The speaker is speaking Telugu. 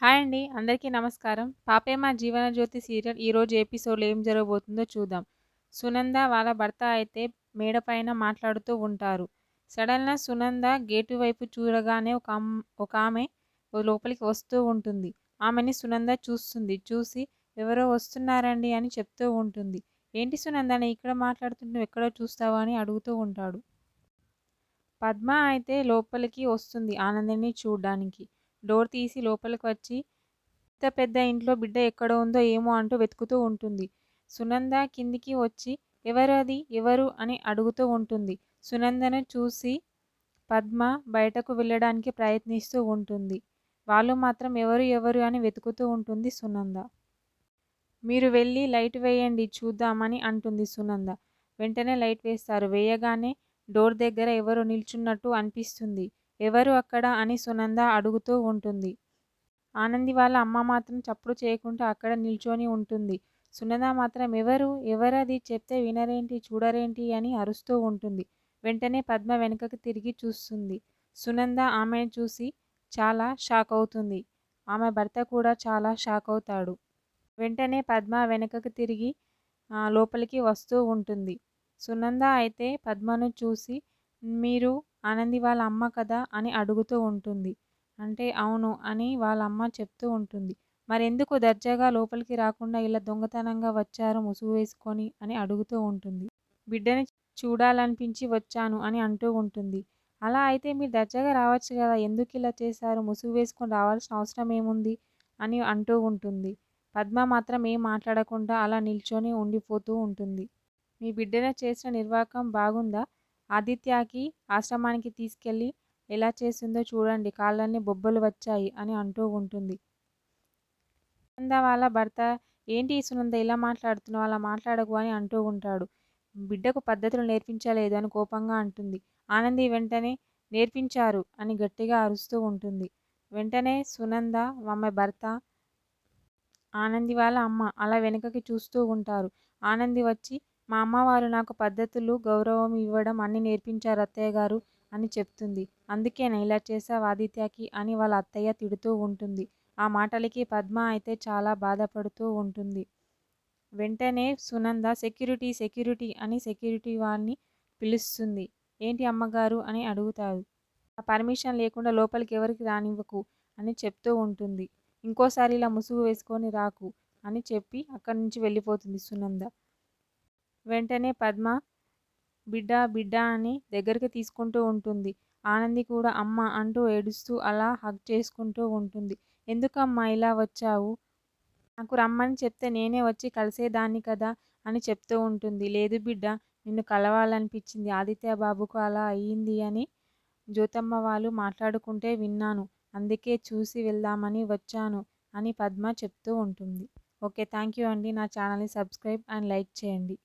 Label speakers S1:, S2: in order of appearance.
S1: హాయ్ అండి. అందరికీ నమస్కారం. 'పాపే మా జీవనజ్యోతి' సీరియల్ ఈరోజు ఎపిసోడ్‌లో ఏం జరగబోతుందో చూద్దాం. సునంద వాళ్ళ భర్త అయితే మేడ పైన మాట్లాడుతూ ఉంటారు. సడెన్‌గా సునంద గేటు వైపు చూడగానే ఒకామె లోపలికి వస్తూ ఉంటుంది. ఆమెని సునంద చూస్తుంది. చూసి ఎవరో వస్తున్నారండి అని చెప్తూ ఉంటుంది. ఏంటి సునంద నేను ఇక్కడ మాట్లాడుతుంటే ఎక్కడో చూస్తావా అని అడుగుతూ ఉంటాడు. పద్మ అయితే లోపలికి వస్తుంది ఆనందిని చూడ్డానికి. డోర్ తీసి లోపలికి వచ్చి ఇంత పెద్ద ఇంట్లో బిడ్డ ఎక్కడ ఉందో ఏమో అంటూ వెతుకుతూ ఉంటుంది. సునంద కిందికి వచ్చి ఎవరు అది? ఎవరు? అని అడుగుతూ ఉంటుంది. సునందను చూసి పద్మ బయటకు వెళ్ళడానికి ప్రయత్నిస్తూ ఉంటుంది. వాళ్ళు మాత్రం ఎవరు ఎవరు అని వెతుకుతూ ఉంటుంది సునంద. మీరు వెళ్ళి లైట్ వేయండి చూద్దామని అంటుంది సునంద. వెంటనే లైట్ వేస్తారు. వేయగానే డోర్ దగ్గర ఎవరో నిల్చున్నట్టు అనిపిస్తుంది. ఎవరు అక్కడ? అని సునంద అడుగుతూ ఉంటుంది. ఆనంది వాళ్ళ అమ్మ మాత్రం చప్పుడు చేయకుండా అక్కడ నిల్చొని ఉంటుంది. సునంద మాత్రం ఎవరు? ఎవరది? చెప్తే వినరేంటి? చూడరేంటి? అని అరుస్తూ ఉంటుంది. వెంటనే పద్మ వెనుకకు తిరిగి చూస్తుంది. సునంద ఆమెను చూసి చాలా షాక్ అవుతుంది. ఆమె భర్త కూడా చాలా షాక్ అవుతాడు. వెంటనే పద్మ వెనకకు తిరిగి లోపలికి వస్తూ ఉంటుంది. సునంద అయితే పద్మను చూసి మీరు ఆనంది వాళ్ళ అమ్మ కదా అని అడుగుతూ ఉంటుంది. అంటే అవును అని వాళ్ళ అమ్మ చెప్తూ ఉంటుంది. మరెందుకు దర్జాగా లోపలికి రాకుండా ఇలా దొంగతనంగా వచ్చారు ముసుగు వేసుకొని అని అడుగుతూ ఉంటుంది. బిడ్డని చూడాలనిపించి వచ్చాను అని అంటూ ఉంటుంది. అలా అయితే మీరు దర్జాగా రావచ్చు కదా, ఎందుకు ఇలా చేశారు, ముసుగు వేసుకొని రావాల్సిన అవసరం ఏముంది అని అంటూ ఉంటుంది. పద్మ మాత్రం ఏం మాట్లాడకుండా అలా నిల్చొని ఉండిపోతూ ఉంటుంది. మీ బిడ్డను చేసిన నిర్వాకం బాగుందా? ఆదిత్యకి ఆశ్రమానికి తీసుకెళ్ళి ఎలా చేసిందో చూడండి, కాళ్ళన్నీ బొబ్బలు వచ్చాయి అని అంటూ ఉంటుంది. సునంద వాళ్ళ భర్త ఏంటి సునంద ఇలా మాట్లాడుతున్నావు, అలా మాట్లాడకు అని అంటూ ఉంటాడు. బిడ్డకు పద్ధతులు నేర్పించలేదు అని కోపంగా అంటుంది. ఆనంది వెంటనే నేర్పించారు అని గట్టిగా అరుస్తూ ఉంటుంది. వెంటనే సునంద ఆమె భర్త ఆనంది వాళ్ళ అమ్మ అలా వెనుకకి చూస్తూ ఉంటారు. ఆనంది వచ్చి మా అమ్మవారు నాకు పద్ధతులు, గౌరవం ఇవ్వడం అన్నీ నేర్పించారు అత్తయ్య గారు అని చెప్తుంది. అందుకేనా ఇలా చేశావు ఆదిత్యకి అని వాళ్ళ అత్తయ్య తిడుతూ ఉంటుంది. ఆ మాటలకి పద్మ అయితే చాలా బాధపడుతూ ఉంటుంది. వెంటనే సునంద సెక్యూరిటీ సెక్యూరిటీ అని సెక్యూరిటీ వారిని పిలుస్తుంది. ఏంటి అమ్మగారు అని అడుగుతారు. ఆ పర్మిషన్ లేకుండా లోపలికి ఎవరికి రానివ్వకు అని చెప్తూ ఉంటుంది. ఇంకోసారి ఇలా ముసుగు వేసుకొని రాకు అని చెప్పి అక్కడి నుంచి వెళ్ళిపోతుంది సునంద. వెంటనే పద్మ బిడ్డ బిడ్డ అని దగ్గరికి తీసుకుంటూ ఉంటుంది. ఆనంది కూడా అమ్మ అంటూ ఏడుస్తూ అలా హగ్ చేసుకుంటూ ఉంటుంది. ఎందుకమ్మా ఇలా వచ్చావు? నాకు రమ్మని చెప్తే నేనే వచ్చి కలిసేదాన్ని కదా అని చెప్తూ ఉంటుంది. లేదు బిడ్డ, నిన్ను కలవాలనిపించింది, ఆదిత్య బాబుకు అలా అయ్యింది అని జ్యోతమ్మ వాళ్ళు మాట్లాడుకుంటే విన్నాను. అందుకే చూసి వెళ్దామని వచ్చాను అని పద్మ చెప్తూ ఉంటుంది. ఓకే, థ్యాంక్ యూ అండి. నా ఛానల్ని సబ్స్క్రైబ్ అండ్ లైక్ చేయండి.